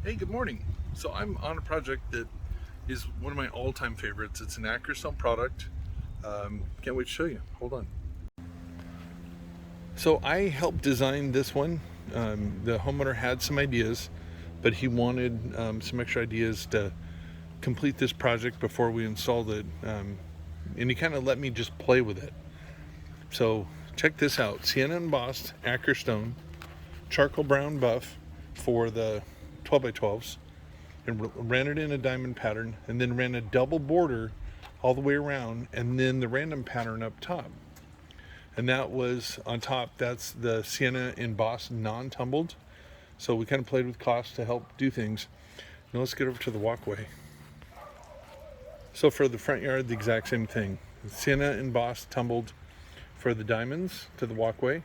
Hey, good morning. So I'm on a project that is one of my all-time favorites. It's an Acker-stone product. Can't wait to show you. Hold on. So I helped design this one. The homeowner had some ideas, but he wanted some extra ideas to complete this project before we installed it. And he kind of let me just play with it. So check this out. Sienna embossed Ackerstone charcoal brown buff for the 12 by 12s, and ran it in a diamond pattern, and then ran a double border all the way around, and then the random pattern up top. And that was on top, that's the Sienna embossed non-tumbled. So we kind of played with cost to help do things. Now let's get over to the walkway. So for the front yard, the exact same thing. Sienna embossed tumbled for the diamonds to the walkway,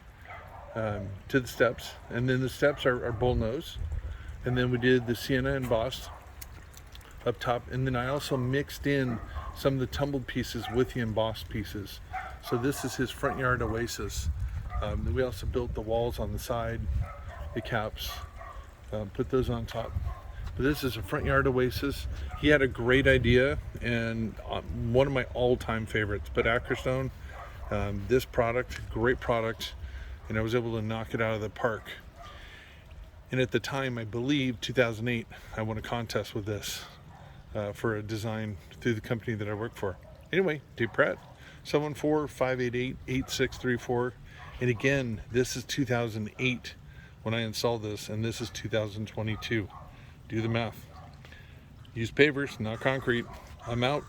to the steps, and then the steps are bullnose. And then we did the Sienna embossed up top, and then I also mixed in some of the tumbled pieces with the embossed pieces. So this is his front yard Oasis. Then we also built the walls on the side, the caps, put those on top. But this is a front yard Oasis. He had a great idea, and one of my all-time favorites. But Ackerstone, this product, great product, and I was able to knock it out of the park. And at the time, I believe 2008, I won a contest with this for a design through the company that I work for. Anyway, Dave Pratt, 714-588-8634. And again, this is 2008 when I installed this, and this is 2022. Do the math. Use pavers, not concrete. I'm out.